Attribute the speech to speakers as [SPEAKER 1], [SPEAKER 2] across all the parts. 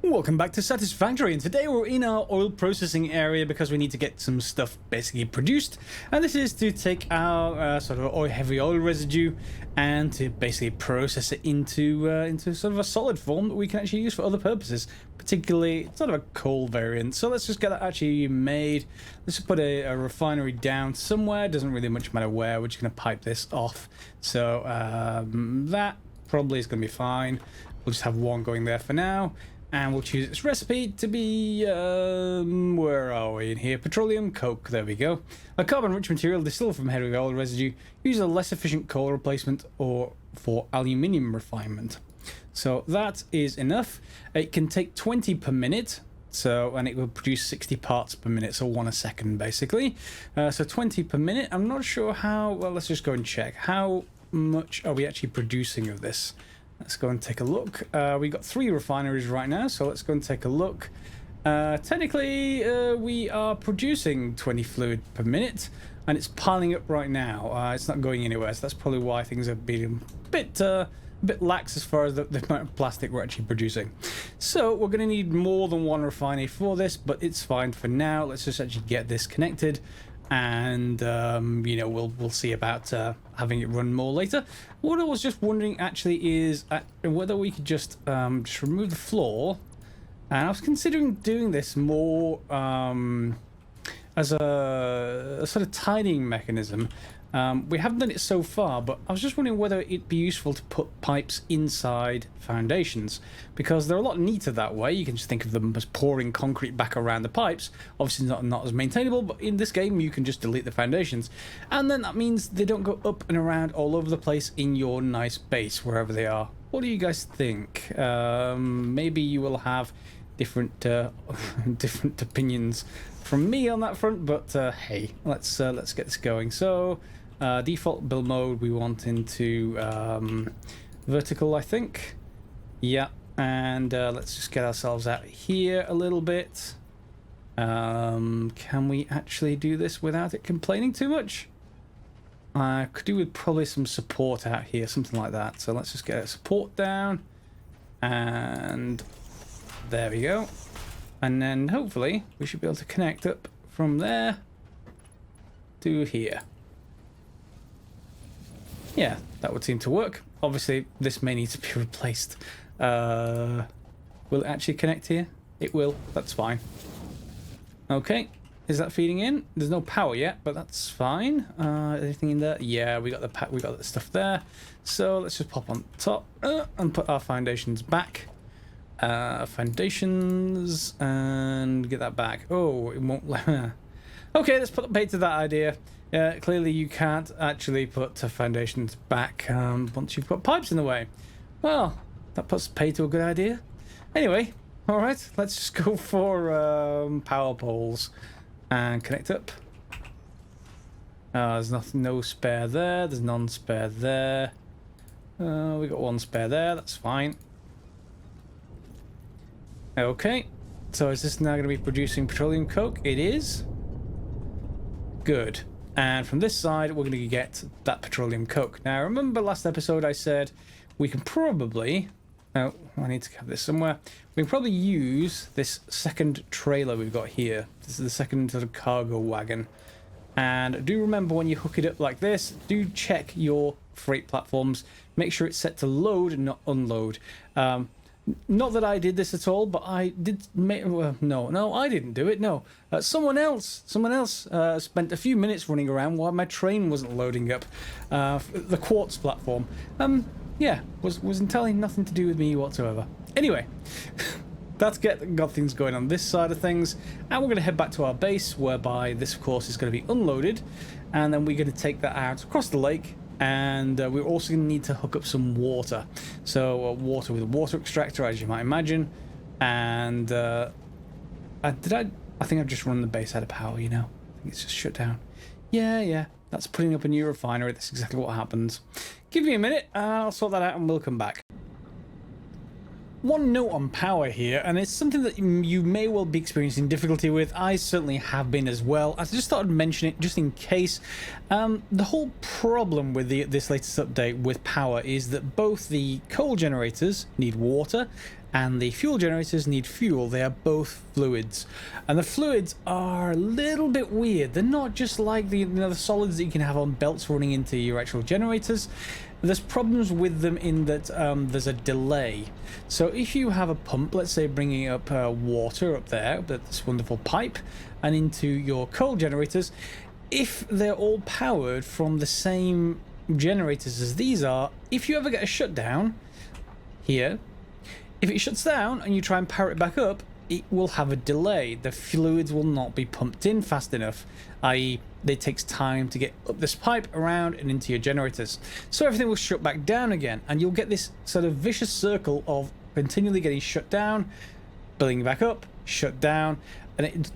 [SPEAKER 1] Welcome back to Satisfactory, and today we're in our oil processing area because we need to get some stuff basically produced, and this is to take our sort of heavy oil residue and to basically process it into sort of a solid form that we can actually use for other purposes, particularly sort of a coal variant. So let's just get that actually made. Let's just put a refinery down somewhere. Doesn't really much matter where. We're just going to pipe this off. So that probably is going to be fine. We'll just have one going there for now. And we'll choose its recipe to be, where are we in here? Petroleum coke, there we go. A carbon-rich material distilled from heavy oil residue uses a less efficient coal replacement or for aluminium refinement. So that is enough. It can take 20 per minute, and it will produce 60 parts per minute, so 1 a second basically. So 20 per minute. I'm not sure how, well, let's just go and check. How much are we actually producing of this? Let's go and take a look. We've got 3 refineries right now, so let's go and take a look. Technically, we are producing 20 fluid per minute, and it's piling up right now. It's not going anywhere, so that's probably why things are being a bit lax as far as the amount of plastic we're actually producing. So we're going to need more than 1 refinery for this, but it's fine for now. Let's just actually get this connected. And you know, we'll see about having it run more later. What I was just wondering actually is whether we could just remove the floor. And I was considering doing this more as a sort of tidying mechanism. We haven't done it so far, but I was just wondering whether it'd be useful to put pipes inside foundations, because they're a lot neater that way. You can just think of them as pouring concrete back around the pipes. Obviously not as maintainable, but in this game you can just delete the foundations, and then that means they don't go up and around all over the place in your nice base wherever they are. What do you guys think? Maybe you will have different different opinions from me on that front, but hey, let's get this going. So default build mode we want into vertical, I think. Yeah, and let's just get ourselves out here a little bit. Can we actually do this without it complaining too much? I could do with probably some support out here, something like that. So let's just get a support down, and there we go. And then hopefully we should be able to connect up from there to here. Yeah, that would seem to work. Obviously this may need to be replaced. Will it actually connect here? It will. That's fine. Okay, is that feeding in? There's no power yet, but that's fine. Anything in there? Yeah, we got the stuff there. So let's just pop on top and put our foundations back. Foundations, and get that back. Oh, it won't let me. Okay, let's put the pay to that idea. Clearly you can't actually put foundations back once you've got pipes in the way. Well, that puts pay to a good idea. Anyway, all right, let's just go for power poles and connect up. There's no spare there. There's none spare there. We got 1 spare there. That's fine. Okay, so is this now going to be producing petroleum coke? It is. Good. And from this side, we're going to get that petroleum coke. Now, remember last episode I said we can probably... Oh, I need to have this somewhere. We can probably use this second trailer we've got here. This is the second sort of cargo wagon. And do remember, when you hook it up like this, do check your freight platforms. Make sure it's set to load and not unload. Not that I did this at all, but I did. No, I didn't do it. No, someone else spent a few minutes running around while my train wasn't loading up. The quartz platform. Yeah, was entirely nothing to do with me whatsoever. Anyway, that's got things going on this side of things, and we're going to head back to our base, whereby this, of course, is going to be unloaded, and then we're going to take that out across the lake. And we're also going to need to hook up some water. So water with a water extractor, as you might imagine. And I think I've just run the base out of power, you know. I think it's just shut down. Yeah, that's putting up a new refinery. That's exactly what happens. Give me a minute, I'll sort that out and we'll come back. One note on power here, and it's something that you may well be experiencing difficulty with. I certainly have been as well. I just thought I'd mention it just in case. The whole problem with this latest update with power is that both the coal generators need water and the fuel generators need fuel. They are both fluids, and the fluids are a little bit weird. They're not just like the solids that you can have on belts running into your actual generators. There's problems with them in that there's a delay. So if you have a pump, let's say bringing up water up there, this wonderful pipe, and into your coal generators, if they're all powered from the same generators as these are, if you ever get a shutdown here, if it shuts down and you try and power it back up, it will have a delay. The fluids will not be pumped in fast enough, i.e. it takes time to get up this pipe around and into your generators. So everything will shut back down again, and you'll get this sort of vicious circle of continually getting shut down, building back up, shut down, and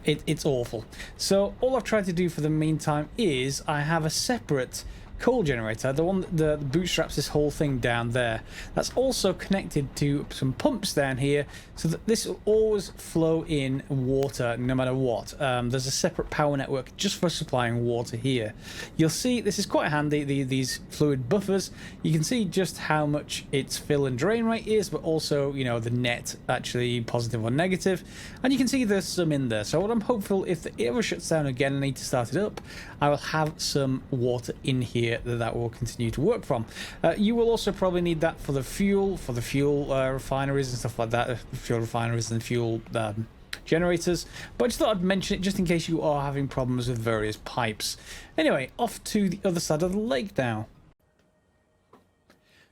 [SPEAKER 1] it's awful. So all I've tried to do for the meantime is I have a separate coal generator, the one that bootstraps this whole thing down there. That's also connected to some pumps down here, so that this will always flow in water no matter what. There's a separate power network just for supplying water here. You'll see this is quite handy, these fluid buffers. You can see just how much its fill and drain rate is, but also, you know, the net actually positive or negative, and you can see there's some in there. So what I'm hopeful, if it ever shuts down again and I need to start it up, I will have some water in here that will continue to work from. You will also probably need that for the fuel refineries and stuff like that, fuel refineries and fuel generators, but I just thought I'd mention it just in case you are having problems with various pipes. Anyway, off to the other side of the lake now.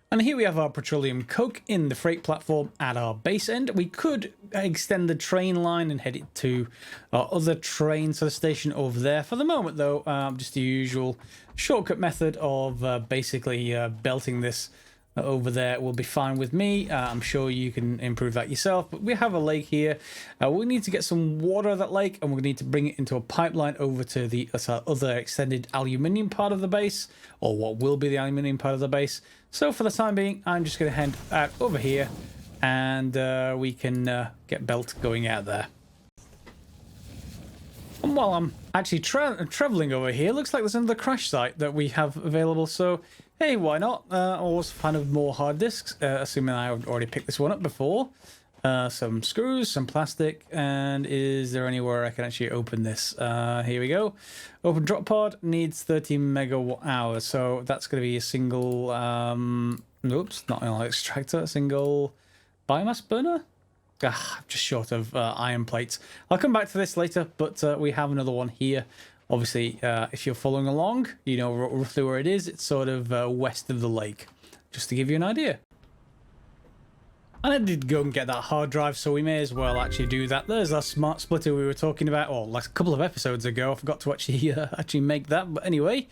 [SPEAKER 1] And here we have our petroleum coke in the freight platform at our base end. We could extend the train line and head it to our other train sort of station over there. For the moment, though, just the usual shortcut method of basically belting this over there will be fine with me. I'm sure you can improve that yourself, but we have a lake here. We need to get some water of that lake, and we need to bring it into a pipeline over to the other extended aluminium part of the base, or what will be the aluminium part of the base. So for the time being, I'm just going to head out over here, and we can get belt going out there. And while I'm actually traveling over here, looks like there's another crash site that we have available, so hey, why not? Always fan of more hard disks, assuming I already picked this one up before. Some screws, some plastic, and is there anywhere I can actually open this? Here we go. Open drop pod needs 30 megawatt hours, so that's going to be a single, oops, not an extractor, a single biomass burner? Just short of iron plates. I'll come back to this later, but we have another one here. Obviously, if you're following along, you know roughly where it is. It's sort of west of the lake, just to give you an idea. And I did go and get that hard drive, so we may as well actually do that. There's our smart splitter we were talking about, or like a couple of episodes ago. I forgot to actually make that, but anyway,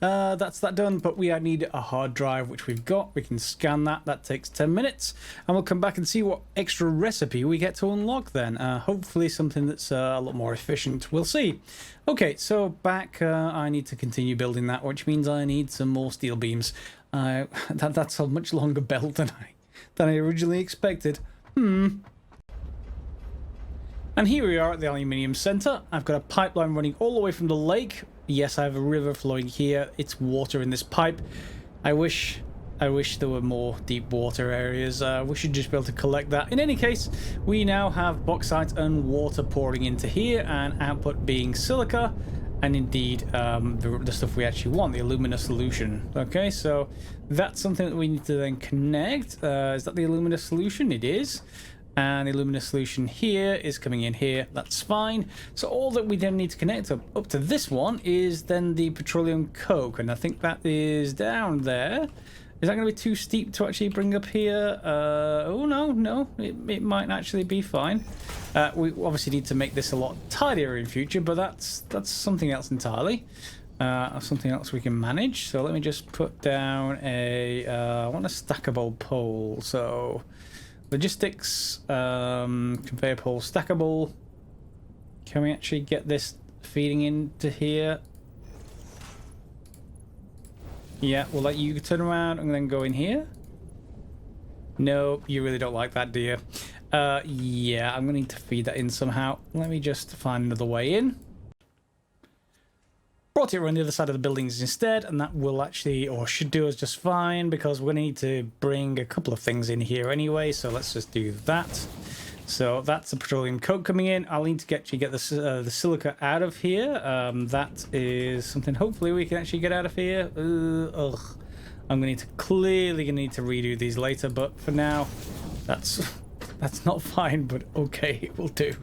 [SPEAKER 1] that's that done. But we need a hard drive, which we've got. We can scan that. That takes 10 minutes, and we'll come back and see what extra recipe we get to unlock then. Hopefully something that's a lot more efficient. We'll see. Okay, so back, I need to continue building that, which means I need some more steel beams. That's a much longer belt than I originally expected. And here we are at the aluminium center. I've got a pipeline running all the way from the lake. Yes, I have a river flowing here. It's water in this pipe. I wish there were more deep water areas. We should just be able to collect that. In any case, we now have bauxite and water pouring into here, and output being silica, and indeed the stuff we actually want, the alumina solution. Okay, so that's something that we need to then connect. Is that the alumina solution? It is. And the alumina solution here is coming in here. That's fine. So all that we then need to connect up to this one is then the petroleum coke, and I think that is down there. Is that going to be too steep to actually bring up here? Oh, no, it might actually be fine. We obviously need to make this a lot tidier in future, but that's something else entirely. Something else we can manage. So let me just put down I want a stackable pole. So logistics, conveyor pole stackable. Can we actually get this feeding into here? Yeah, we'll let you turn around and then go in here. No, you really don't like that, do you? Yeah, I'm going to need to feed that in somehow. Let me just find another way in. brought it around the other side of the buildings instead, and that will actually, or should do us just fine, because we're going to need to bring a couple of things in here anyway, so let's just do that. So that's the petroleum coke coming in. I'll need to actually get the silica out of here. That is something hopefully we can actually get out of here. I'm going to clearly need to redo these later, but for now, that's not fine, but okay, it will do.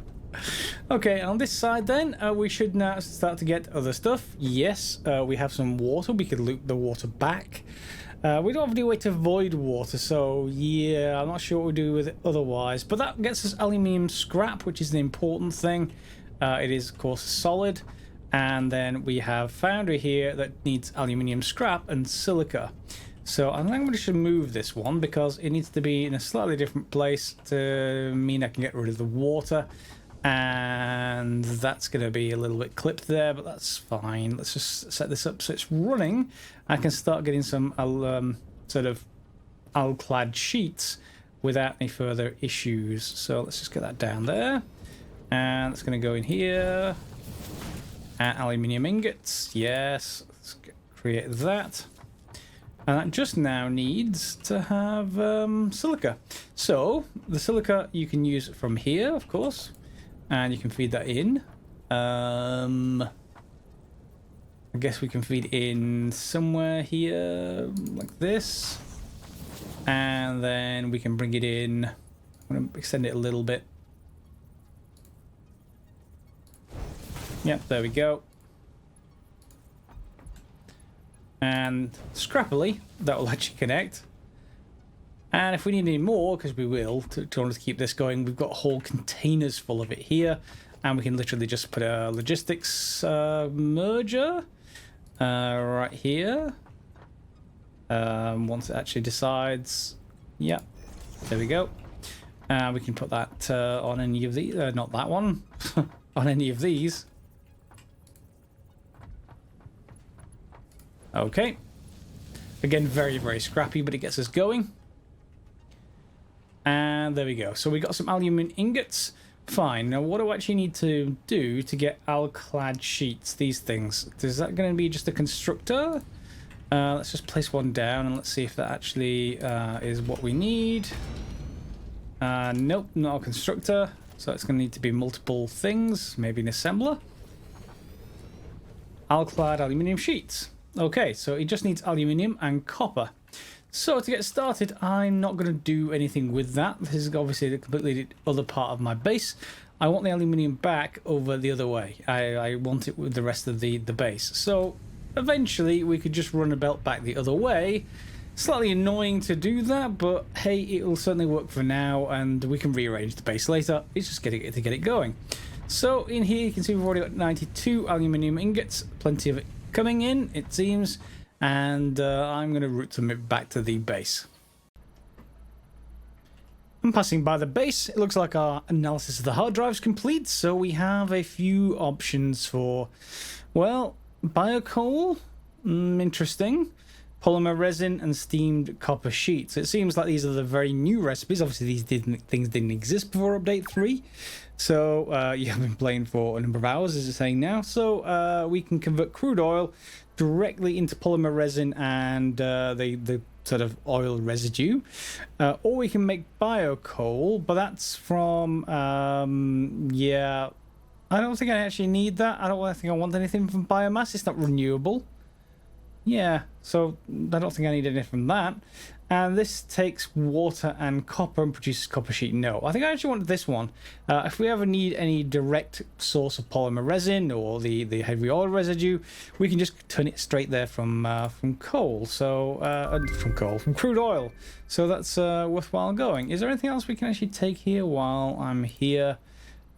[SPEAKER 1] Okay, on this side then, we should now start to get other stuff. Yes, we have some water. We could loop the water back. We don't have any way to avoid water, so yeah, I'm not sure what we do with it otherwise. But that gets us aluminium scrap, which is the important thing. It is, of course, solid. And then we have foundry here that needs aluminium scrap and silica. So I think we should move this one because it needs to be in a slightly different place to mean I can get rid of the water. And that's going to be a little bit clipped there, but that's fine. Let's just set this up so it's running. I can start getting some sort of Alclad sheets without any further issues. So let's just get that down there. And it's going to go in here. Aluminium ingots. Yes. Let's create that. And that just now needs to have silica. So the silica you can use from here, of course. And you can feed that in. I guess we can feed in somewhere here, like this. And then we can bring it in. I'm going to extend it a little bit. Yep, there we go. And scrappily, that will actually connect. And if we need any more, because we will, to keep this going, we've got whole containers full of it here. And we can literally just put a logistics merger right here. Once it actually decides. Yeah, there we go. We can put that on any of these. Not that one. On any of these. Okay. Again, very, very scrappy, but it gets us going. And there we go. So we got some aluminium ingots. Fine. Now, what do I actually need to do to get Alclad sheets? These things. Is that going to be just a constructor? Let's just place one down and let's see if that actually is what we need. Nope, not a constructor. So it's going to need to be multiple things. Maybe an assembler. Alclad aluminium sheets. Okay, so it just needs aluminium and copper. So to get started, I'm not going to do anything with that. This is obviously the completely other part of my base. I want the aluminium back over the other way. I want it with the rest of the base. So eventually we could just run a belt back the other way. Slightly annoying to do that, but hey, it will certainly work for now, and we can rearrange the base later. It's just getting it to get it going. So in here you can see we've already got 92 aluminium ingots, plenty of it coming in, it seems. And I'm going to route them back to the base. I'm passing by the base. It looks like our analysis of the hard drive is complete. So we have a few options for, well, biocoal. Interesting. Polymer resin and steamed copper sheets. It seems like these are the very new recipes. Obviously, these things didn't exist before update 3. So you have been playing for a number of hours, as it's saying now. So we can convert crude oil directly into polymer resin and the sort of oil residue, or we can make biocoal, but that's from yeah, I don't think I actually need that. I don't think I want anything from biomass. It's not renewable. Yeah, so I don't think I need anything from that. And this takes water and copper and produces copper sheet. No, I think I actually want this one. If we ever need any direct source of polymer resin or the heavy oil residue, we can just turn it straight there from coal. So from crude oil. So that's worthwhile going. Is there anything else we can actually take here while I'm here?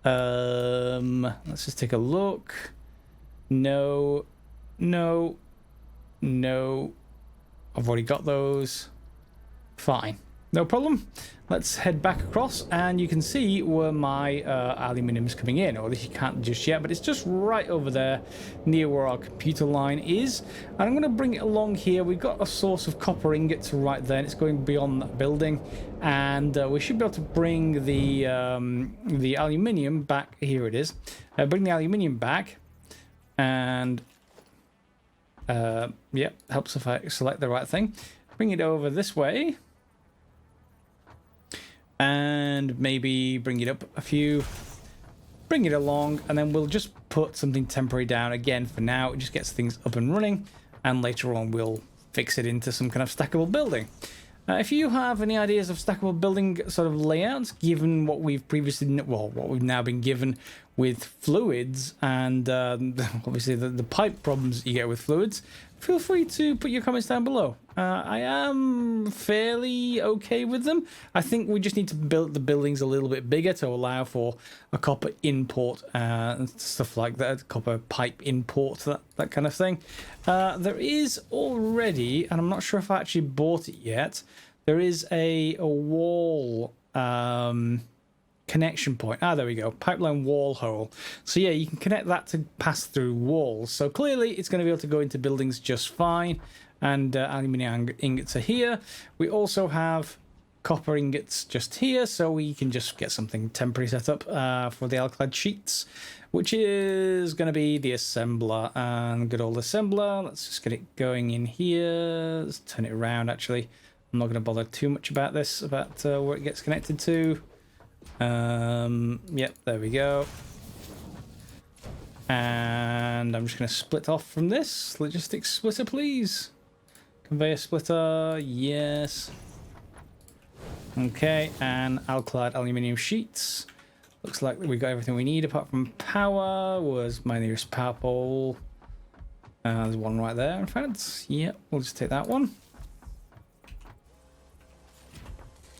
[SPEAKER 1] Let's just take a look. No. I've already got those. Fine, no problem. Let's head back across, and you can see where my aluminium is coming in, or at least you can't just yet, but it's just right over there near where our computer line is. And I'm going to bring it along here. We've got a source of copper ingots right there, and it's going beyond that building, and we should be able to bring the aluminium back. Here it is. Bring the aluminium back, and Yeah, helps if I select the right thing. Bring it over this way. And maybe bring it up a few. Bring it along, and then we'll just put something temporary down again for now. It just gets things up and running, and later on we'll fix it into some kind of stackable building. If you have any ideas of stackable building sort of layouts, given what we've previously, well, what we've now been given with fluids, and obviously the pipe problems that you get with fluids, feel free to put your comments down below. I am fairly okay with them. I think we just need to build the buildings a little bit bigger to allow for a copper import and stuff like that, copper pipe import, that kind of thing. There is already, and I'm not sure if I actually bought it yet, there is a wall connection point. There we go. Pipeline wall hole. So yeah, you can connect that to pass through walls. So clearly it's going to be able to go into buildings just fine. And aluminium ingots are here. We also have copper ingots just here, so we can just get something temporary set up for the Alclad sheets, which is going to be the assembler. And good old assembler. Let's just get it going in here. Let's turn it around, actually. I'm not going to bother too much about this, about where it gets connected to. Yep, there we go. And I'm just going to split off from this. Logistics splitter, please. Conveyor splitter, yes. Okay, and Alclad aluminium sheets. Looks like we got everything we need apart from power. Was my nearest power pole. There's one right there, in fact. Yep, we'll just take that one.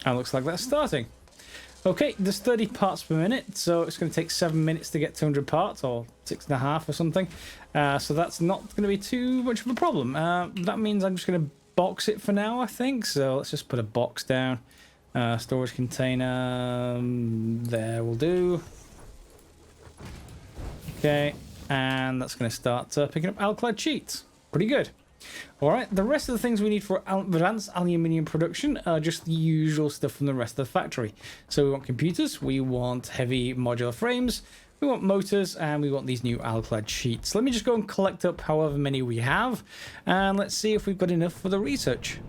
[SPEAKER 1] And looks like that's starting. Okay, there's 30 parts per minute, so it's going to take 7 minutes to get 200 parts, or 6.5 or something. So that's not going to be too much of a problem. That means I'm just going to box it for now, I think. So let's just put a box down. Storage container, there will do. Okay, and that's going to start picking up Alclad sheets. Pretty good. All right, the rest of the things we need for advanced aluminium production are just the usual stuff from the rest of the factory. So we want computers, we want heavy modular frames, we want motors, and we want these new Alclad sheets. Let me just go and collect up however many we have, and let's see if we've got enough for the research.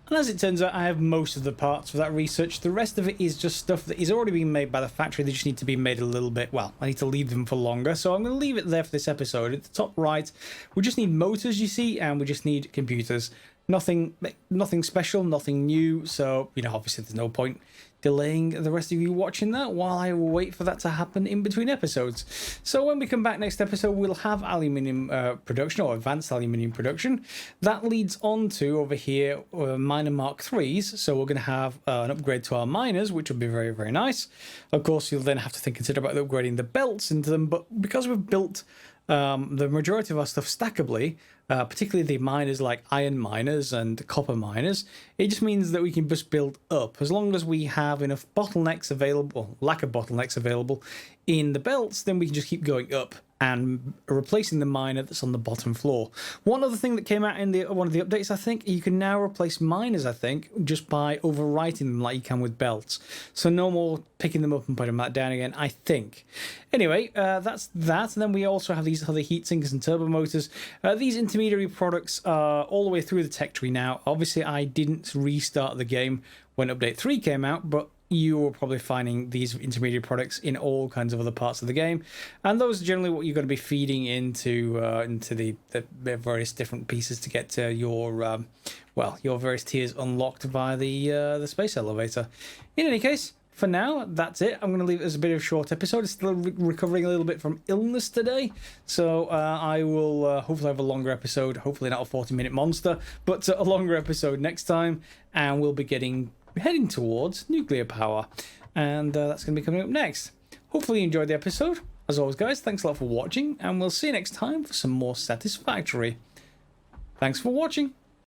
[SPEAKER 1] And as it turns out, I have most of the parts for that research. The rest of it is just stuff that is already being made by the factory. They just need to be made a little bit, well, I need to leave them for longer. So I'm going to leave it there for this episode. At the top right, we just need motors, you see, and we just need computers. Nothing special, nothing new. So, you know, obviously there's no point delaying the rest of you watching that while I will wait for that to happen in between episodes. So when we come back next episode, we'll have aluminium production, or advanced aluminium production. That leads on to over here miner Mark 3s. So we're going to have an upgrade to our miners, which will be very, very nice. Of course, you'll then have to consider about upgrading the belts into them, but because we've built the majority of our stuff stackably, particularly the miners like iron miners and copper miners, it just means that we can just build up. As long as we have enough bottlenecks available, lack of bottlenecks available in the belts, then we can just keep going up and replacing the miner that's on the bottom floor. One other thing that came out in one of the updates, I think, you can now replace miners, I think, just by overwriting them like you can with belts. So no more picking them up and putting them back down again, I think. Anyway, that's that. And then we also have these other heat sinkers and turbo motors. These intermediary products are all the way through the tech tree now. Obviously, I didn't restart the game when Update 3 came out, but you are probably finding these intermediate products in all kinds of other parts of the game, and those are generally what you're going to be feeding into the various different pieces to get to your your various tiers unlocked via the space elevator. In any case, for now, that's it. I'm going to leave it as a bit of a short episode. It's still recovering a little bit from illness today, so I will hopefully have a longer episode. Hopefully not a 40-minute monster, but a longer episode next time, and we'll be heading towards nuclear power, and that's going to be coming up next. Hopefully you enjoyed the episode. As always, guys, thanks a lot for watching, and we'll see you next time for some more Satisfactory. Thanks for watching.